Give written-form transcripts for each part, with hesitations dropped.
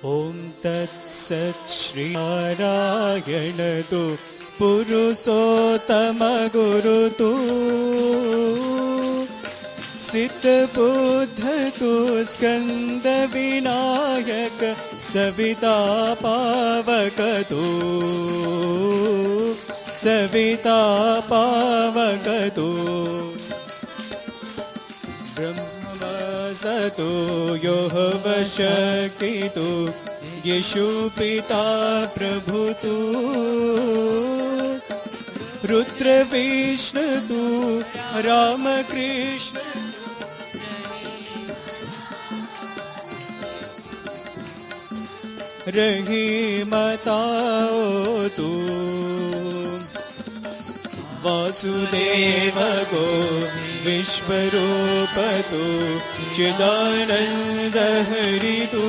ओम तत्सत् श्री नारायण तु पुरुषोत्तम गुरु तु सिद्ध बुद्ध तु स्कंद विनायक सविता पावक तु सविता पावक तु सतो योह वशक्ति तु यीशु पिता प्रभु तु रुद्र विष्णु तु राम कृष्ण रहीमताओ तु वासुदेव गो विश्वरूप तु चिदानंद हरि तु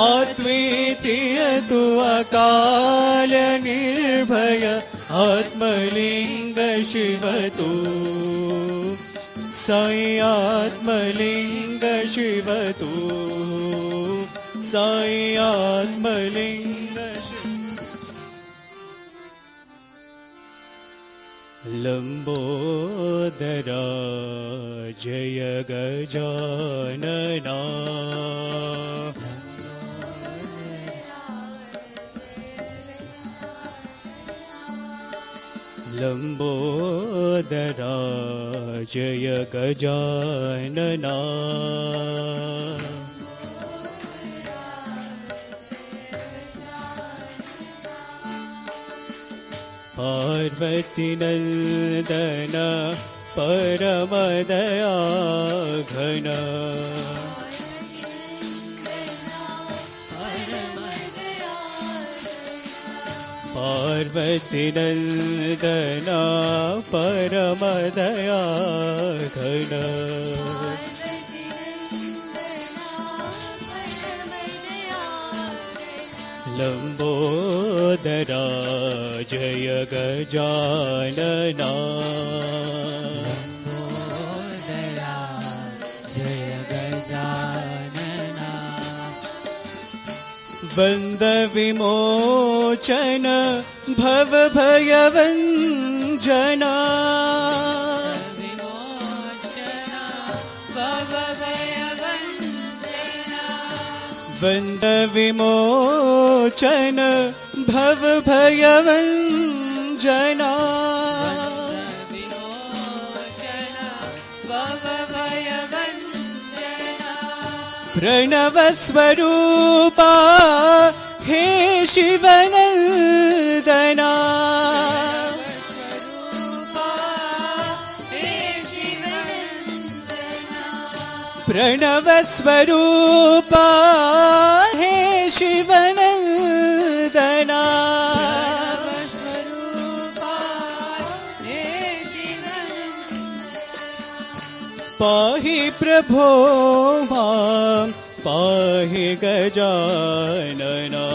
अद्वितीय तु अकाल निर्भय आत्मलिंग शिव तु साई आत्मलिंग शिव तु साई आत्मलिंग लंबोदरा जय गजानना लंबोदरा जय गजानना पार्वती नंदन परम दया घन पार्वती नंदन परम दया घन लंबोदरा जय गजानना लंबोदरा जय गजानना बंद विमोचन भव भयवंजना बंद विमोचन भव भयवंजना प्रणव स्वरूपा हे शिवनंदना प्रणव स्वरूपा हे शिवनंदना पाहि प्रभो मां पाहि गजानना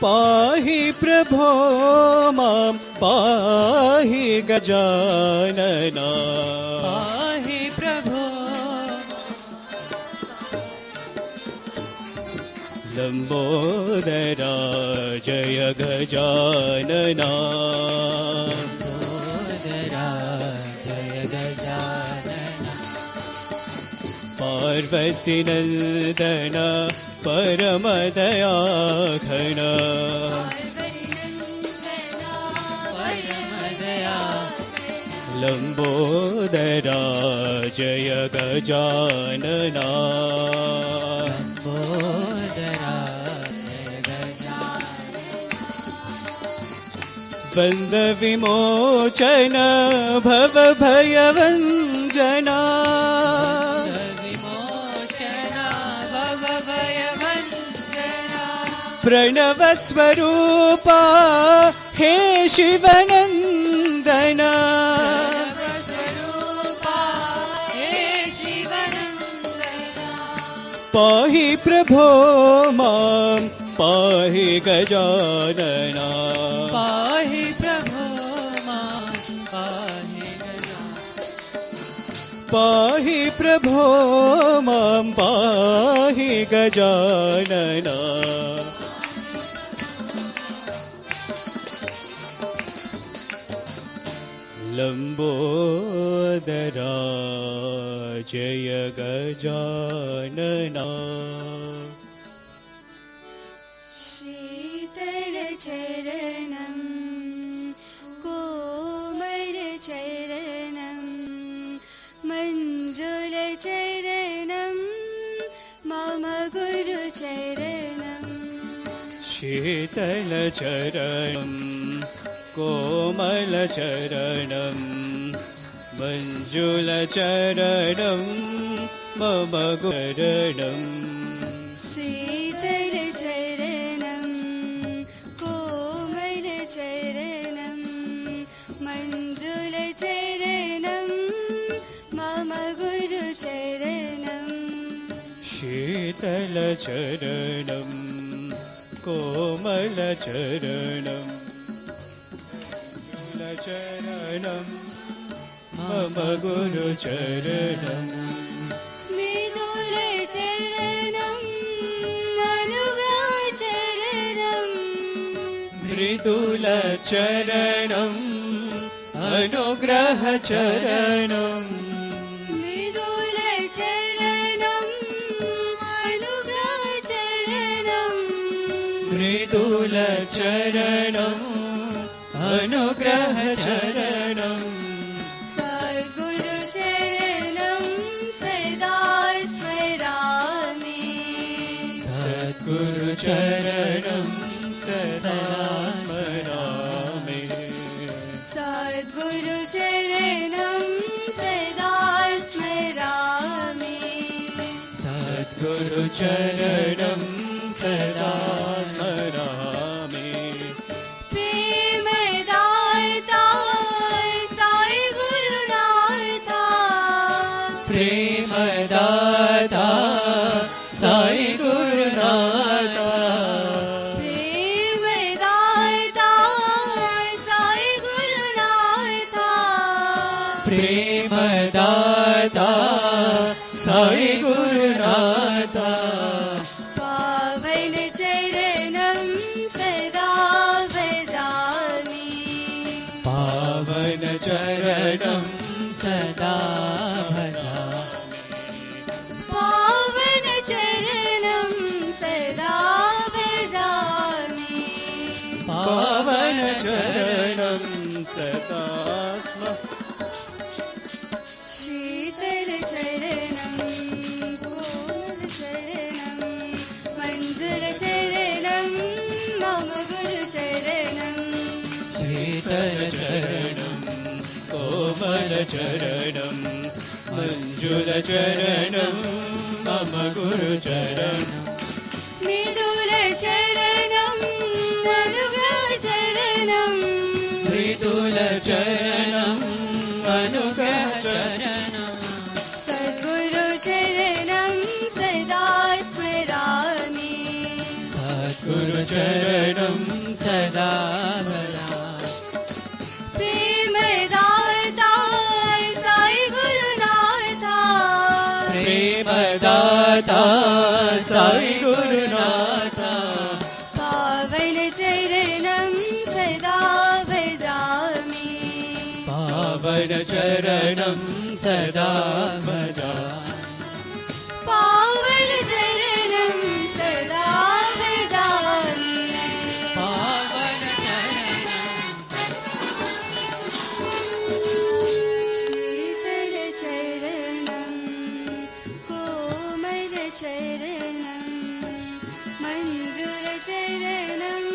पाहि प्रभो मां पाहि गजानना पाहि प्रभो लंबोदरा जय गजानना लंबोदरा जय गजानना पार्वती नंदन परम दया घन लंबोदरा जय गजानना बन्ध विमोचन भव भयवञ्जना प्रणव स्वरूपा हे शिवनन्दना पाहि प्रभो मां पाहि गजानना पाहि प्रभो मां पाहि गजानना पाहि प्रभो मां पाहि गजानना लंबोदरा जय गजानना शीतल चरणं कोमल चरणं मंजुल चरणं मम गुरु चरणं शीतल चरणं कोमल चरणं मंजुल चरणं मम गुरुचरणं शीतल चरणं कोमल चरणं मंजुल चरणं मम गुरु चरणं शीतल चरणं कोमल चरणं चरणं मम गुरुचरणं मृदुल चरणं अनुग्रह चरणं मृदुल चरणं अनुग्रह चरणं मृदुल चरणं अनुग्रह चरणं मृदुल चरणं अनुग्रह चरणं सद्गुरु चरणं सदा स्मरामि सद्गुरु चरणं सदा स्मरामि सद्गुरु चरणं सदा स्मरामि सद्गुरु चरणं सदा स्मरामि प्रेमदाता साई गुरुनाथा प्रेमदाता साई गुरुनाथा प्रेमदाता साई गुरुनाथा प्रेमदाता साई गुरुनाथा पावन चरणं सदा भजामि पावन चरणं सदा भजामि पावन चरणं सदा भजामि पावन चरणं सदा स्म शीतल चरणं कोमल चरणं मंजुल चरणं मम गुरु चरणं शीतल चरणं कोमल चरणं मंजुल चरणं मम गुरुचरणं मृदुल चरणं अनुग्रह चरणं मृदुल चरणं अनुग्रह चरणं सद्गुरु चरणं सदा स्मरामि सद्गुरु चरणं सदा प्रेमदाता साई गुरुनाथा प्रेमदाता साई गुरुनाथा पावन चरणं सदा भजामि पावन चरणं सदा भजामि पावन चरणं सदा भजामि पावन शीतल चरणं कोमल चरणं मंजुल चरणं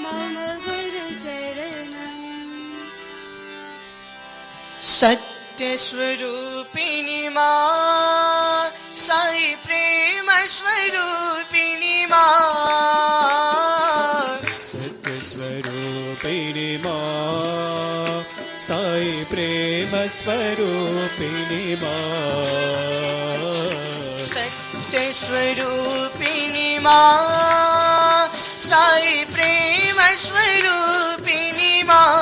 मम गुरु चरणं सत्य स्वरूपिणी माँ साई प्रेम स्वरूपिणी माँ सत्य स्वरूपिणी माँ साई प्रेम स्वरूपिणी माँ सत्य स्वरूपिणी माँ साई प्रेम स्वरूपिणी माँ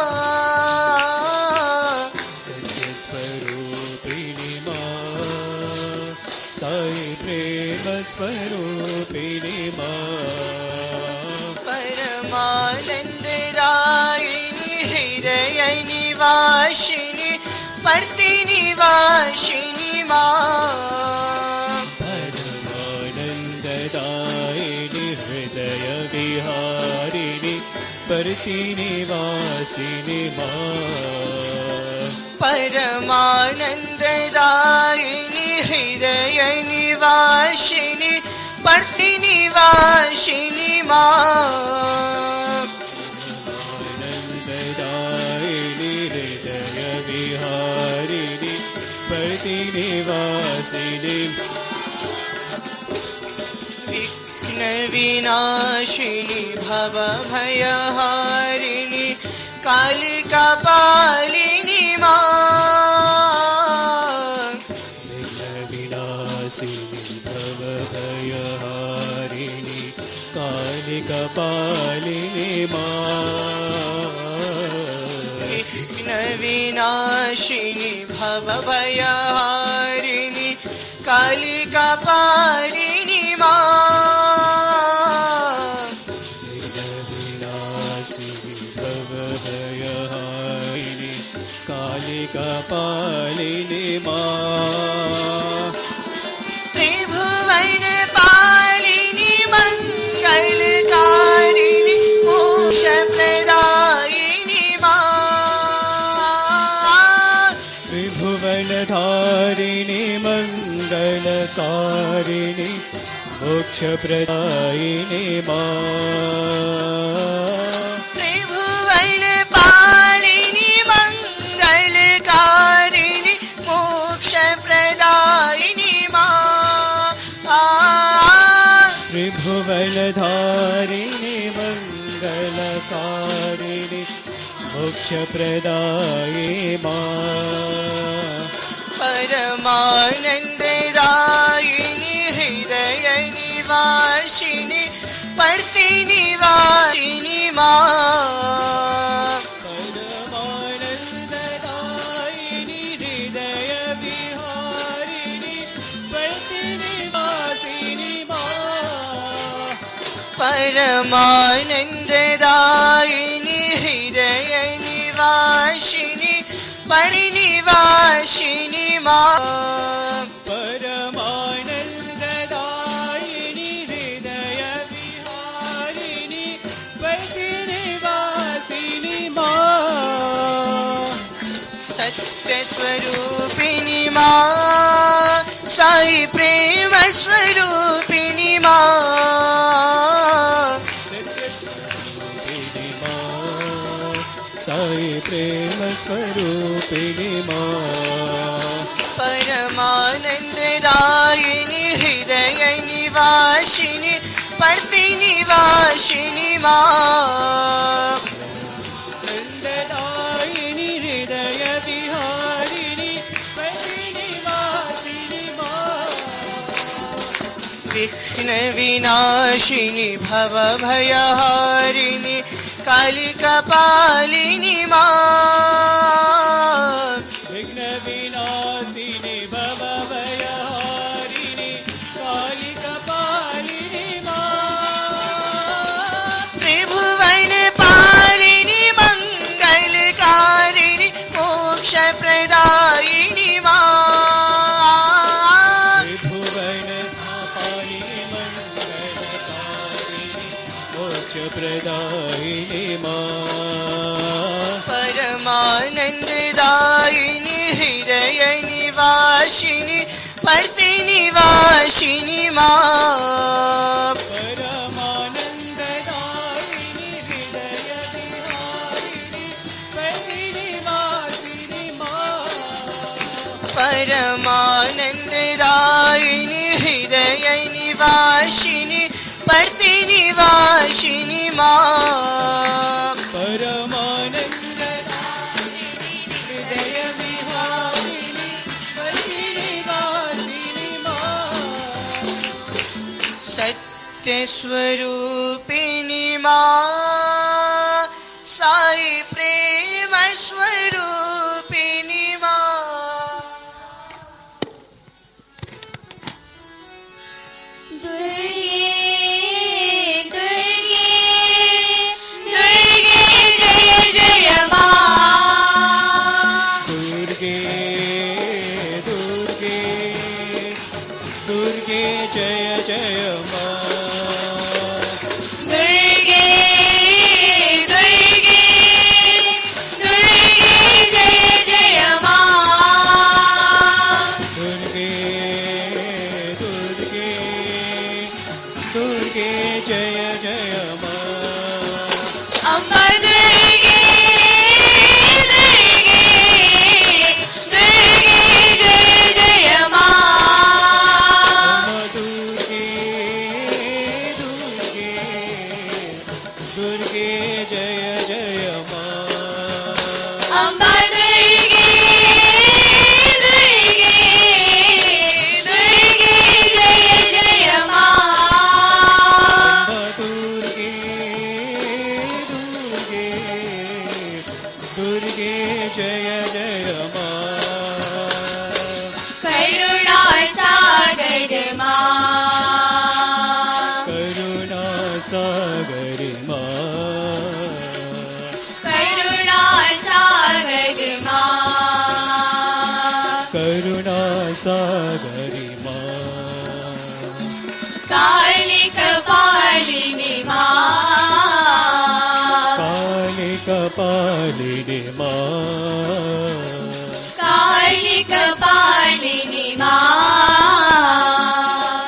सत्य स्वरूपिणी माँ साई प्रेम स्वरूपिणी माँ परमानंद रायिनी हृदय निवासिनी परति निवासिनी माँ परमानन्ददायिनि हृदय विहारिणि परति निवासिनि माँ परमानन्ददायिनी हृदय निवासिनी परति निवासिनी माँ आनन्ददायिनि हृदय विहारिणि परति निवासिनि विघ्न विनाशिनी भव भयहारिणी कालिका पालिनी माँ विघ्नविनाशिनि भवभयहारिणि कालिकपालिनि माँ विघ्न विनाशिनी भव भयहारिणी कालिका पालिनी माँ विघ्नविनाशिनि भवभयहारिणि कालिकपालिनि माँ त्रिभुवन पालिनी मंगलकारिणी मोक्ष प्रदायिनी माँ त्रिभुवनधारिणि मङ्गलकारिणि मोक्षप्रदायिनि माँ त्रिभुवन पालिनी मंगलकारिणी मोक्ष प्रदायिनी माँ त्रिभुवनधारिणि मङ्गलकारिणि मोक्षप्रदायि माँ परमानन्ददायिनी हृदय निवासिनी परति निवासिनी माँ परमानन्ददायिनि हृदय विहारिणि परति निवासिनि माँ परमानन्ददायिनी हृदय निवासिनी परिनिवासिनी माँ परमानन्ददायिनि हृदय विहारिणि परति निवासिनि माँ सत्य स्वरूपिणी माँ साई प्रेम स्वरूपिणी माँ सत्यस्वरूपिणि माँ साई प्रेम स्वरूपिणि माँ परमानन्ददायिनी हृदय निवासिनी परति निवासिनी माँ नन्ददायिनि हृदय विहारिणि परति निवासिनि माँ विघ्न विनाशिनी भव भयहारिणी कालिका पालिनी माँ विघ्नविनाशिनि भवभयहारिणि कालिकपालिनि माँ त्रिभुवन पालिनी मंगलकारिणी मोक्ष प्रदायिनी माँ त्रिभुवनपालिनि मङ्गलकारिणि मोक्षप्रदायिनि माँ परमानन्ददायिनी हृदय निवासिनी परति निवासिनी माँ परमानन्ददायिनि हृदय विहारिणि परति निवासिनि माँ परमानन्ददायिनि हृदय निवासिनि पड़ति निवासिनि मां परमानन्ददायिनि हृदय विहारिणि प्रतिनिवासिनि मां सत्यस्वरूपिणि मां साई प्रेम स्वरूपिणि मां दुर्गे दुर्गे दुर्गे जय जय मां दुर्गे दुर्गे दुर्गे जय जय मां दुर्गे दुर्गे दुर्गे जय जय मां दुर्गे दुर्गे दुर्गे जय जय मां अम्बा दुर्गे दुर्गे दुर्गे जय जय मां दुर्गे दुर्गे दुर्गे जय जय मां अम्बा दुर्गे दुर्गे दुर्गे जय जय मां दुर्गे दुर्गे दुर्गे जय जय मां करुणा सागर मां करुणा सागर मां करुणा सागर मां करुणा सागर मां कालिक पालिनी मां कालिक पालिनी मां कालिक पालिनी मां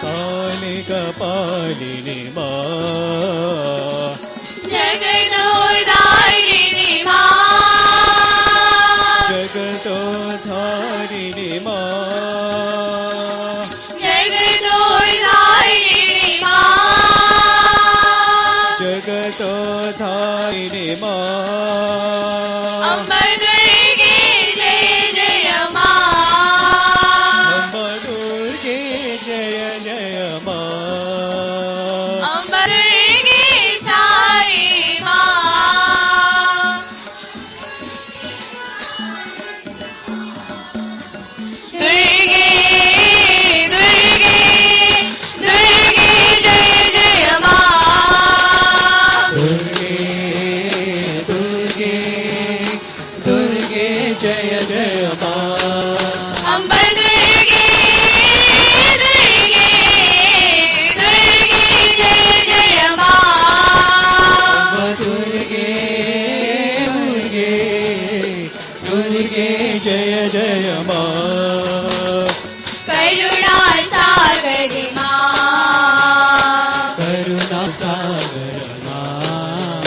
कालिक पालिनी मां जगदोधारिणी मां जगदोधारिणी मां जगदोधारिणी मां जगदोधारिणी मां अम्बा दुर्गे जय जय मां अम्बा दुर्गे जय जय मां अम्बा दुर्गे साई मां दुर्गे दुर्गे दुर्गे जय जय मां दुर्गे दुर्गे दुर्गे जय जय मां अम्बा दुर्गे दुर्गे दुर्गे जय जय मां दुर्गे दुर्गे दुर्गे जय जय मां करुणा सागर मां करुणा सागर मां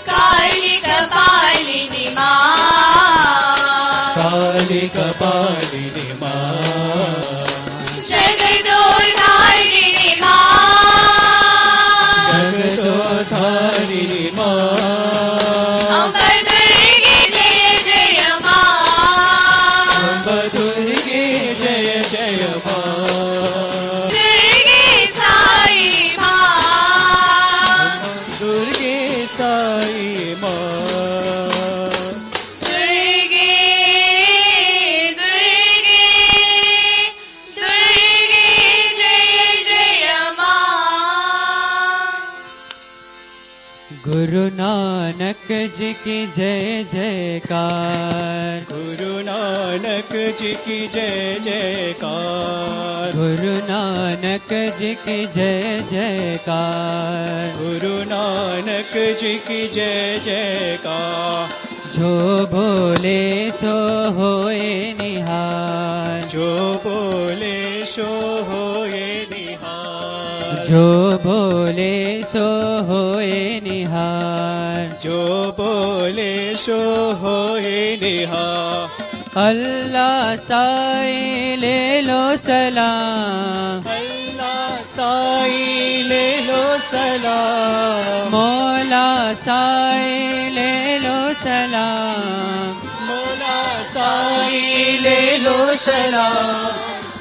कालिक पालिनी मां कालिक पालिनी मां जगदोधारिणी मां जगदोधारिणी मां अम्बा दुर्गे जय जय मां अम्बा दुर्गे जय जय मां दुर्गे साई मां दुर्गे साई मां दुर्गे दुर्गे दुर्गे जय जय मां गुरु नानक जी की जय जयकार गुरु नानक जी की जय जयकार गुरु नानक जी की जय जयकार गुरु नानक जी की जय जयकार जो बोले सो होए निहार जो बोले सो होए निहार जो बोले सो होए निहार जो बोले सो होए निहार अल्लाह साईं ले लो सलाम, अल्लाह साईं ले लो सलाम, मौला साईं ले लो सलाम, मौला साईं ले लो सलाम,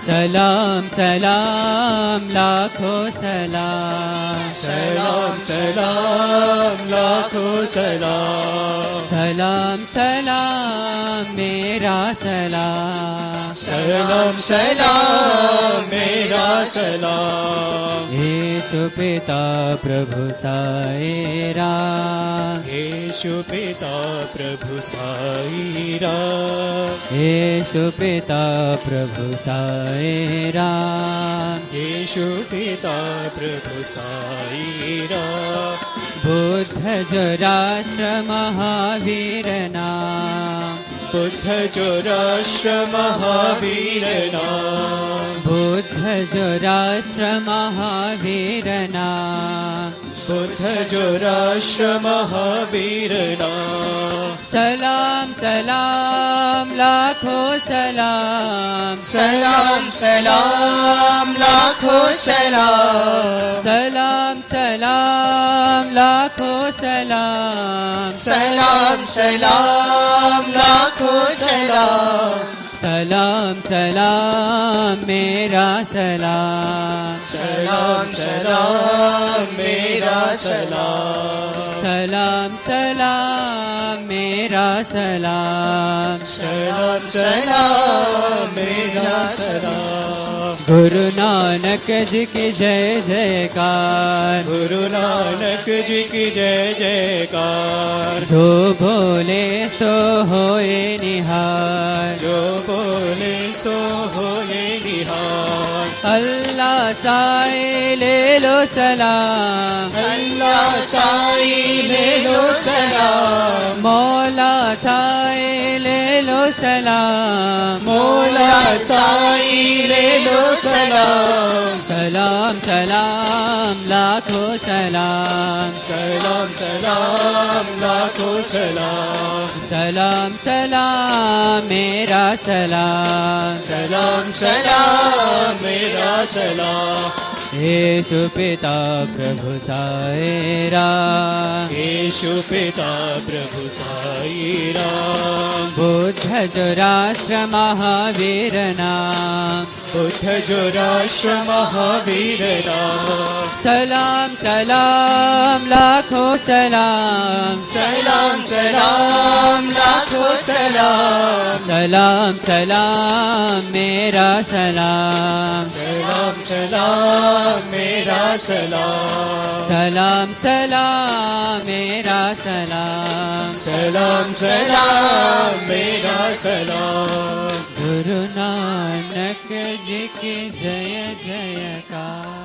सलाम सलाम लाखों सलाम, सलाम सलाम लाखों सलाम, सलाम सलाम मेरा सलाम, सलाम सलाम मेरा सलाम। यीशु पिता प्रभु साईं राम, यीशु पिता प्रभु साईं राम, यीशु पिता प्रभु साईं राम, यीशु पिता प्रभु साईं राम, बुद्ध जो राष्ट्र महावीर नाम, बुद्ध जो राष्ट्र महावीर नाम, बुद्ध जो राष्ट्र महावीर नाम, बुद्ध जो राष्ट्र महावीर नाम। सलाम सलाम लाखों सलाम, सलाम सलाम लाखों सलाम, सलाम सलाम लाखों सलाम, सलाम सलाम लाखों सलाम, सलाम सलाम मेरा सलाम, सलाम सलाम मेरा सलाम, सलाम सलाम मेरा सलाम, सलाम सलाम मेरा सलाम। गुरु नानक जी की जय जयकार, गुरु नानक जी की जय जयकार, जो बोले सो होए निहार, जो बोले सो होए निहार। अल्लाह साईं ले लो सलाम, अल्लाह साईं ले लो सलाम, मौला साईं ले लो सलाम, मौला साईं ले लो सलाम, सलाम सलाम लाखों सलाम, सलाम सलाम लाखों सलाम, सलाम सलाम मेरा सलाम, सलाम सलाम मेरा सलाम। यीशु पिता प्रभु साईं राम, यीशु पिता प्रभु साईं राम, बुद्ध जो राष्ट्र महावीर नाम, बुद्ध जो राष्ट्र महावीर नाम। सलाम सलाम लाखों सलाम, सलाम सलाम लाखों सलाम, सलाम सलाम मेरा सलाम, सलाम सलाम मेरा सलाम, सलाम सलाम मेरा सलाम, सलाम सलाम मेरा सलाम। गुरु नानक जी की जय जयकार।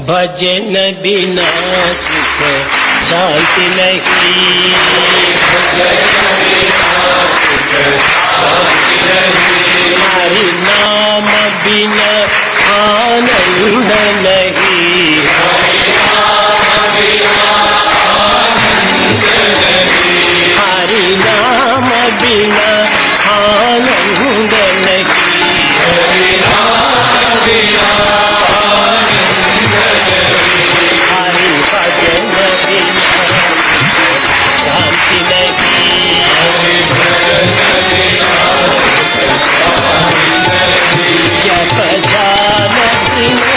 भजन बिना सुख शांति नहीं, भजन बिना सुख शांति नहीं, हरि नाम बिना आनंद नहीं, हरि नाम बिना आनंद नहीं, हरि नाम बिना आनंद नहीं, हरि नाम बिना हरि भजन बिना शांति नहीं, हरि भजन बिना जप ध्यान बिना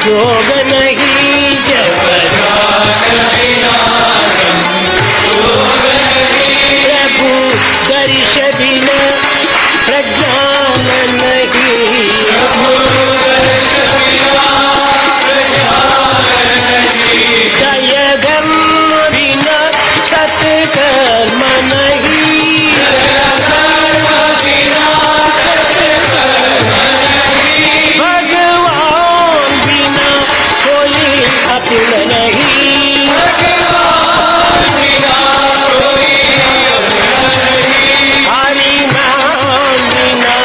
योग नहीं, जप ध्यान बिना योग नहीं, प्रभु दर्श बिना प्रज्ञान नहीं, प्रभु दर्श बिना दया धर्म बिना सत्कर्म नहीं, दया धर्म बिना सत्कर्म नहीं, भगवान बिना कोई अपना नहीं, भगवान बिना कोई अपना नहीं, हरि नाम बिना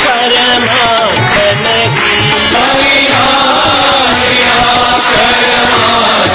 परमार्थ नहीं, हरि नाम बिना परमार्थ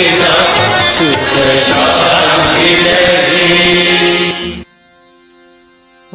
तेरा सुख रहे। ओ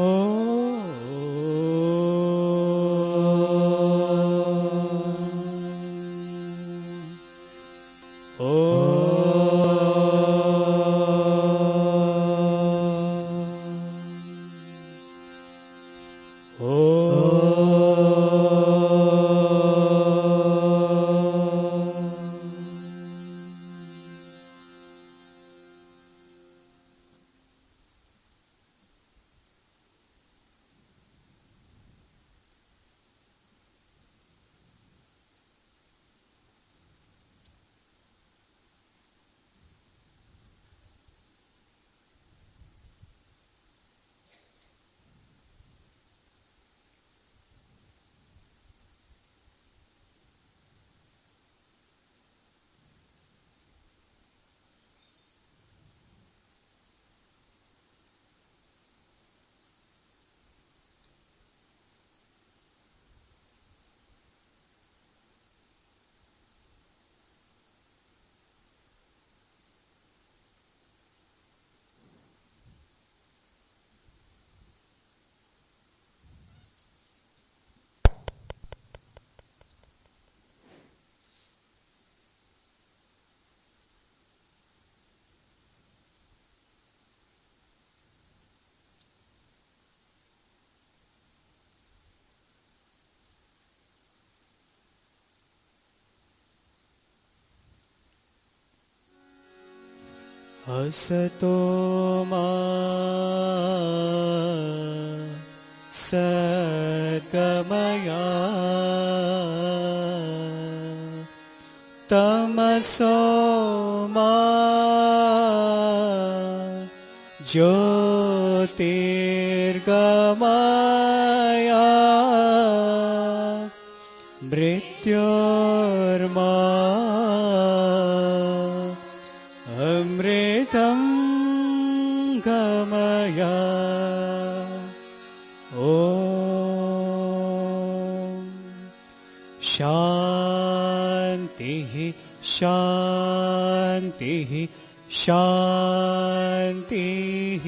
असतो मा सद्गमया तमसो मा ज्योतिर्गमया मृत्योर्मा अमृतं गमया। ॐ शान्तिः शान्तिः शान्तिः।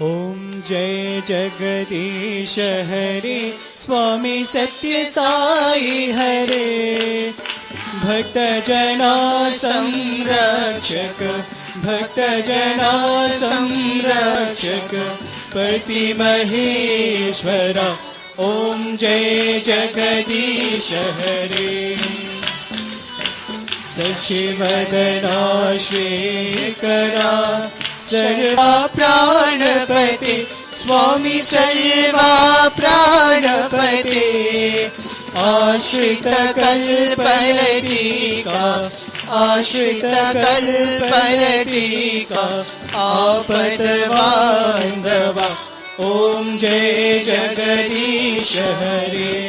ओम जय जगदीश हरे स्वामी सत्य साई हरे। भक्त जना संरक्षक भक्त जना संरक्षक पति महेश्वरा। ओम जय जगदीश हरे। शशिवदना श्रीकरा सर्वा प्राणपते स्वामी सर्वा प्राणपते। आश्रित कल्पलतिका आश्रित कल्पलतिका आपद बांधवा। ओम जय जगदीश हरे।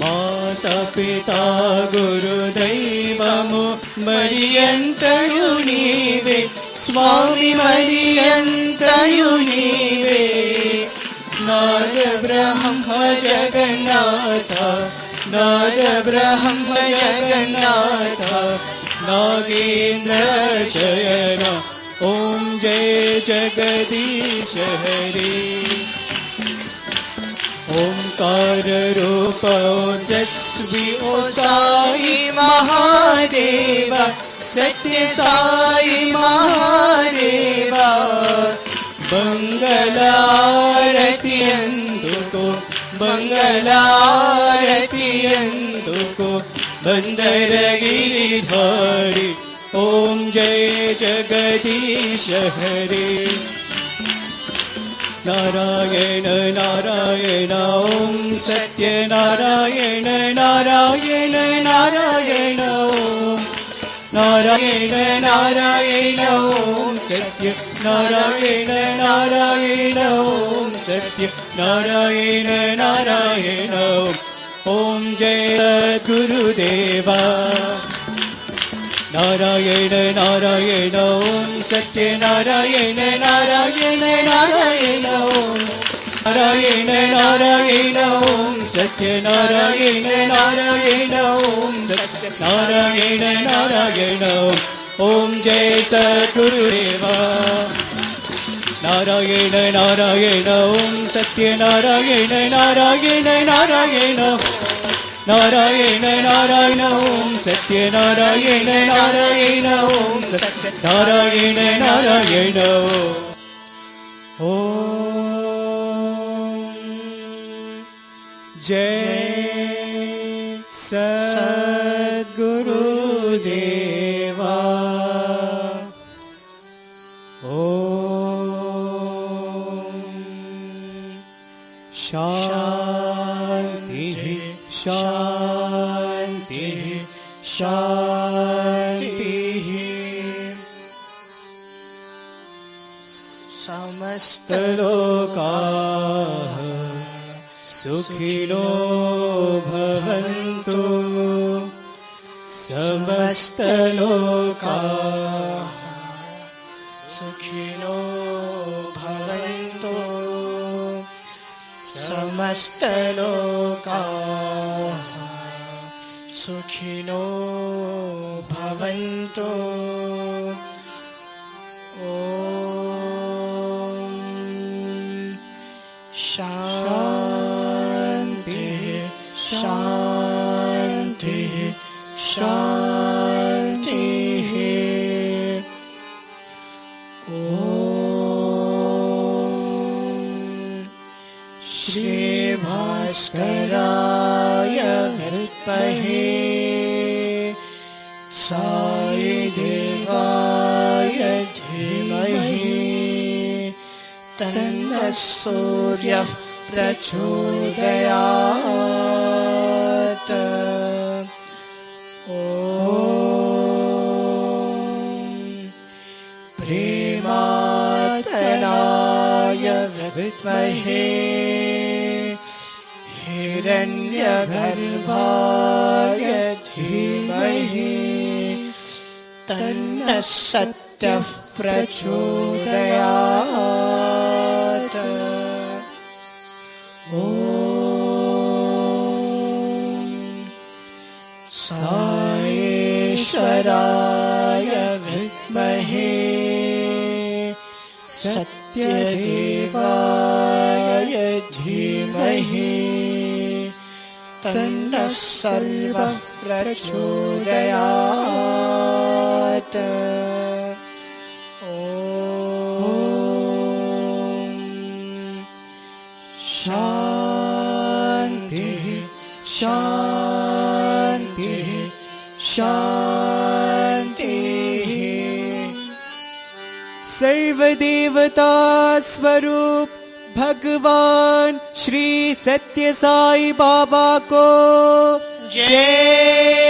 माता पिता गुरुदैवमु मरियन्तयु नीवे स्वामी मरियन्तयु नीवे। नाद ब्रह्म जगन्नाथ नाद ब्रह्म जगन्नाथ नागेन्द्र शयन। ओम जय जगदीश हरे। ओंकार रूप ओजस्वी ओ साई महादेव सत्य साई महादेव। मंगलारति अंदुको मंगलारति अंदुको बंदर गिरिधारी। ओम जगदीश हरे नारायण नारायण ॐ सत्यनारायण नारायण नारायण ॐ नारायण नारायण ॐ सत्य नारायण नारायण ॐ सत्य नारायण नारायण ॐ जय गुरुदेवा नारायण नारायण ॐ सत्य नारायण नारायण नारायण ॐ नारायण नारायण ॐ सत्य नारायण नारायण ॐ सत्य नारायण नारायण ॐ जय सद्गुरुदेवा नारायण नारायण ॐ सत्य नारायण नारायण नारायण नारायण नारायण ॐ सत्य नारायण नारायण ॐ सत्य नारायण नारायण ॐ जय सद्गुरुदेवा शान्तिः शान्तिः शान्तिः समस्तलोकाः सुखिनो भवन्तु समस्तलोकाः सुखिनो भवन्तु समस्तलोकाः सुखिनो भवन्तु ॐ शान्तिः शान्तिः शान्तिः श्रीभास्कराय विद्महे साईदेवाय धीमहि तन्नः सूर्यः प्रचोदयात् ॐ प्रेमात्मनाय विद्महे हिरण्यगर्भाय धीमहि तन्नः सत्यः प्रचोदयात् ॐ साईश्वराय विद्महे सत्यदेवाय धीमहि तन्नः सर्वः प्रचोदयात् ॐ शान्तिः शान्तिः शान्तिः सर्वदेवता स्वरूप भगवान श्री सत्य साई बाबा को जय।